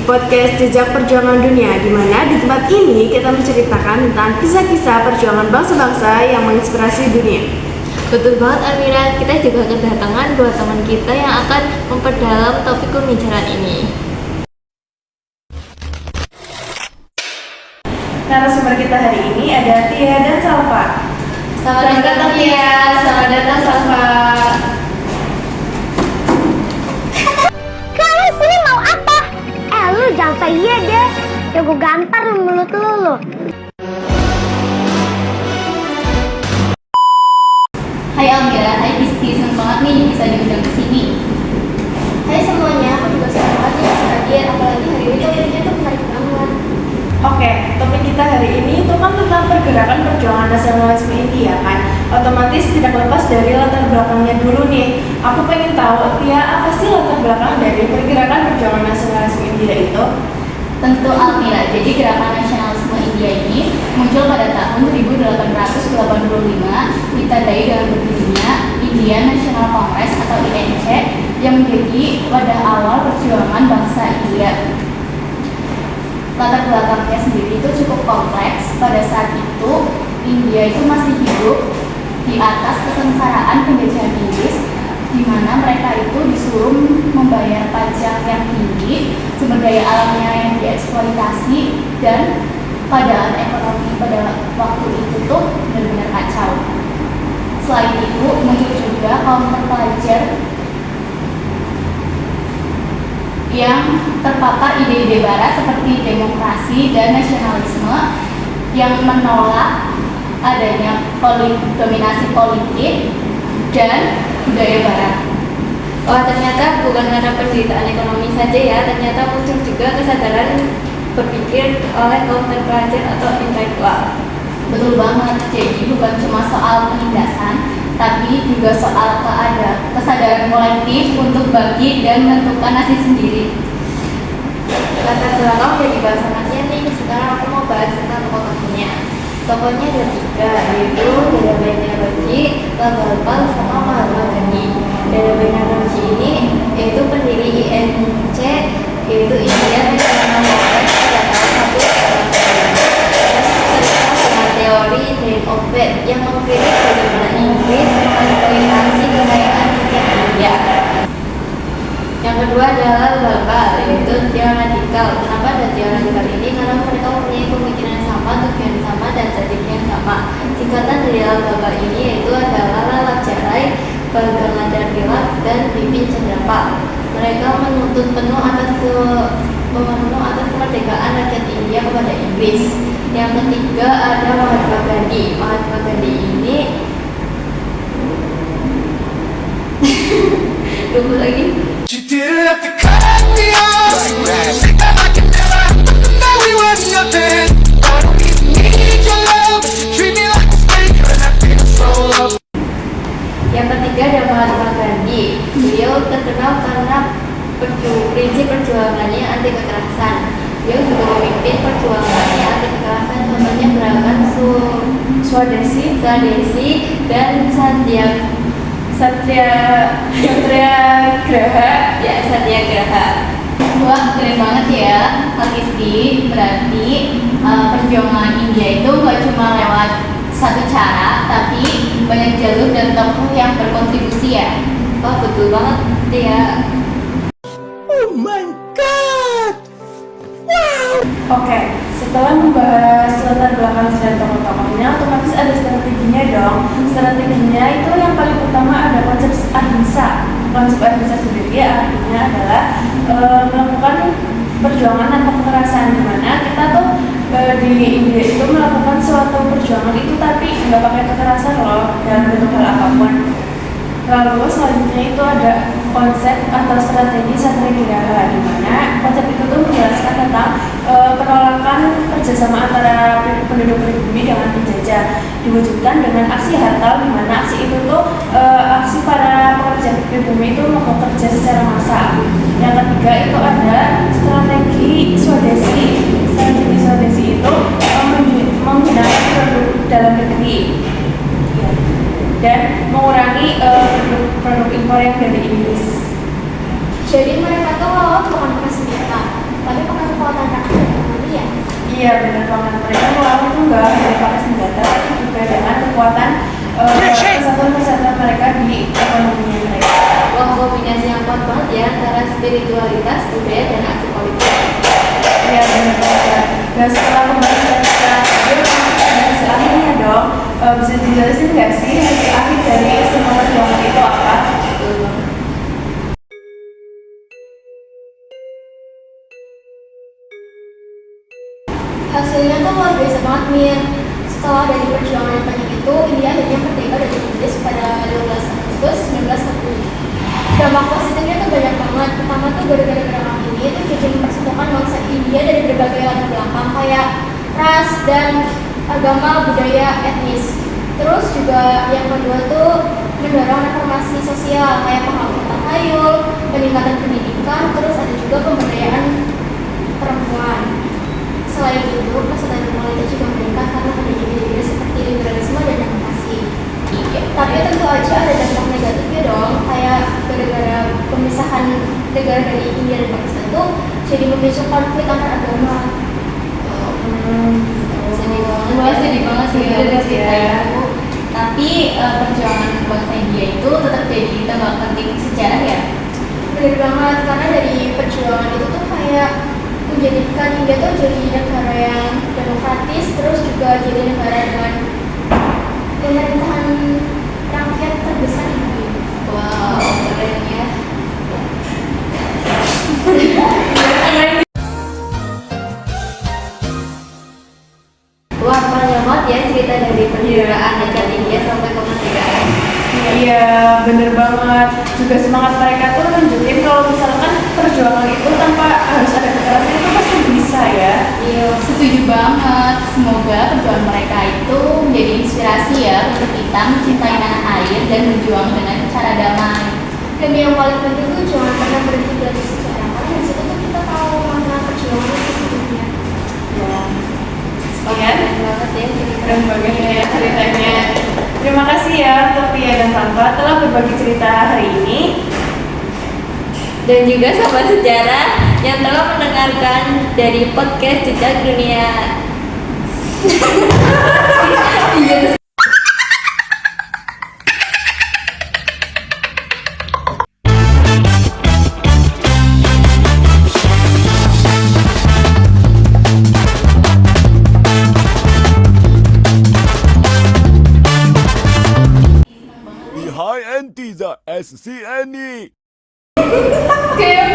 podcast Jejak Perjuangan Dunia, di mana di tempat ini kita menceritakan tentang kisah-kisah perjuangan bangsa-bangsa yang menginspirasi dunia. Betul banget Amira, kita juga kedatangan dua teman kita yang akan memperdalam topik pembicaraan ini. Narasumber kita hari ini ada Tia dan Salva. Selamat datang Tia, selamat datang Salva. Kalian sini mau apa? Lu jangan saya iya deh. Ya gue gampar mulut lu. Hai Almira, hai Bisti, seneng banget nih bisa diundang ke sini. Hai semuanya, aku juga senang banget ya bisa hadir, apalagi hari ini topiknya tuh menarik banget. Oke, topik kita hari ini itu kan tentang pergerakan perjuangan nasionalisme India kan. Otomatis tidak lepas dari latar belakangnya dulu nih. Aku pengen tahu, Tia, apa sih latar belakang dari pergerakan perjuangan nasionalisme India itu? Tentu Almira, jadi gerakan nasionalisme India ini muncul pada tahun 1885 ditandai dengan berdirinya Indian National Congress atau INC yang menjadi wadah awal perjuangan bangsa India. Latar belakangnya sendiri itu cukup kompleks. Pada saat itu India itu masih hidup di atas kesengsaraan penjajahan Inggris, di mana mereka itu disuruh membayar pajak yang tinggi, sumber daya alamnya yang dieksploitasi, dan keadaan ekonomi pada waktu itu tuh benar-benar kacau. Selain itu muncul juga kaum terpelajar yang terpapar ide-ide barat seperti demokrasi dan nasionalisme yang menolak adanya dominasi politik dan budaya barat. Wah, ternyata bukan karena penderitaan ekonomi saja ya, ternyata muncul juga kesadaran berpikir oleh kaum terpelajar atau intelektual. Betul banget, jadi bukan cuma soal penindasan, tapi juga soal kesadaran kolektif untuk bagi dan menentukan nasib sendiri. Latar belakang udah dibahas sama Tia nih, sekarang aku mau bahas tentang tokoh-tokohnya. Tokohnya ada tiga, yaitu Dadabhai Naoroji, Lal Pal, sama Mahatma Gandhi. Dadabhai Naoroji ini yaitu pendiri INC, yaitu Indian National Congress pada tahun 1918. Dengan teori Drain of Wealth yang mengkritik bagaimana Inggris mengeksploitasi kekayaan rakyat India. Yang kedua adalah Lal Pal, yaitu dia radikal. Kenapa ada dia radikal ini? Karena mereka mempunyai pemikiran yang sama, tujuan sama, dan statistik yang sama. Singkatan dari Lal Pal ini yaitu adalah Lalabhai, Bal Gangadhar Tilak, dan Bipin Chandrapal. Mereka menuntut penuh atas kemerdekaan rakyat India kepada Inggris. Yang ketiga ada Mahatma Gandhi. Mahatma Gandhi ini tunggu lagi. You didn't have to cut me off. Think that I can never know we were nothing. I don't even need your love. You treat me like a stranger and I feel so loved. Yang ketiga ada Mahatma Gandhi. Beliau terkenal karena prinsip perjuangannya anti kekerasan. Beliau juga memimpin perjuangannya anti kekerasan, contohnya gerakan Swadesi, dan Satyagraha. Ya, Satyagraha. Wah, keren banget ya, Kak Kisti. Berarti perjuangan India itu gak cuma lewat satu cara, tapi banyak jalur dan tokoh yang berkontribusi ya. Wah, betul banget ya. Oh my god. Oke, setelah membahas latar belakang dan tokoh-tokohnya, otomatis ada strateginya dong. Strateginya itu yang paling utama ada konsep ahimsa. Konsep ahimsa sendiri artinya adalah melakukan perjuangan tanpa kekerasan, dimana kita tuh di India itu melakukan suatu perjuangan itu tapi nggak pakai kekerasan loh dalam bentuk hal apapun. Lalu selanjutnya itu ada konsep atau strategi Satyagraha, di mana konsep itu tuh menjelaskan tentang penolakan kerjasama antara penduduk pribumi dengan penjajah, diwujudkan dengan aksi hartal, di mana aksi itu tuh aksi para pekerja pribumi itu mau kerja secara massal. Yang ketiga itu ada strategi Swadesi. Strategi Swadesi itu menggunakan produk dalam negeri dan mengurangi produk impor yang dari Inggris. Jadi mereka tuh lawan bukan bersenjata. Tapi pakai kekuatan rakyat dari ya. Iya benar banget, mereka melawan tuh nggak hanya pakai senjata tapi juga dengan kekuatan persatuan mereka di ekonominya mereka. Wah, kombinasi yang kuat banget ya antara spiritualitas, budaya, dan aksi politik. Iya benar banget. Dan setelah pembahasan kita ada hasil akhirnya dong. Bisa dijelasin nggak sih hasil akhir dari semua perjuangan itu apa? Betul banget. Hasilnya tuh luar biasa banget, Mir. Setelah dari perjuangan yang panjang itu, India akhirnya merdeka dari Inggris pada 12 Agustus 1945. Dampak positifnya tuh banyak banget. Pertama tuh gara-gara gerakan ini itu jadi mempersatukan bangsa India dari berbagai latar belakang kayak ras dan agama, budaya, etnis. Terus juga yang kedua tuh mendorong reformasi sosial kayak penghapusan tahayul, peningkatan pendidikan, terus ada juga pemberdayaan perempuan. Selain itu, kesadaran moralitas juga meningkat karena adanya ide-ide seperti liberalisme dan demokrasi. Tapi tentu aja ada dampak negatifnya dong, kayak gara-gara pemisahan negara dari India dan Pakistan tuh jadi memicu konflik antar agama. Sedih banget. Wah, sedih banget sih Sedih dari banget cerita ya. itu. Tapi perjuangan bangsa India itu tetap jadi tambah penting sejarah ya. Bener banget, karena dari perjuangan itu tuh kayak menjadikan India tuh jadi negara yang demokratis, terus juga jadi negara dengan pemerintahan rakyat terbesar di dunia. Wow, keren ya. Wah, panjang banget ya cerita dari perjuangan negara India sampai kemerdekaan. Iya bener banget. Juga semangat mereka tuh nunjukin kalau misalkan perjuangan itu tanpa harus ada kekerasan itu pasti bisa ya. Iya, setuju banget. Semoga perjuangan mereka itu menjadi inspirasi ya untuk kita mencintai tanah air dan berjuang dengan cara damai. Dan yang paling penting tuh jangan pernah berhenti belajar sejarah, karena dari situ tuh kita tahu makna perjuangan itu sebelumnya. Ya. Sekian. Keren banget ya cerita. Keren banget ya ceritanya. Terima kasih ya untuk Tia dan Sangka telah berbagi cerita hari ini. Dan juga sobat sejarah yang telah mendengarkan dari podcast Jejak Dunia. Behind Antiza SCNE. Kayak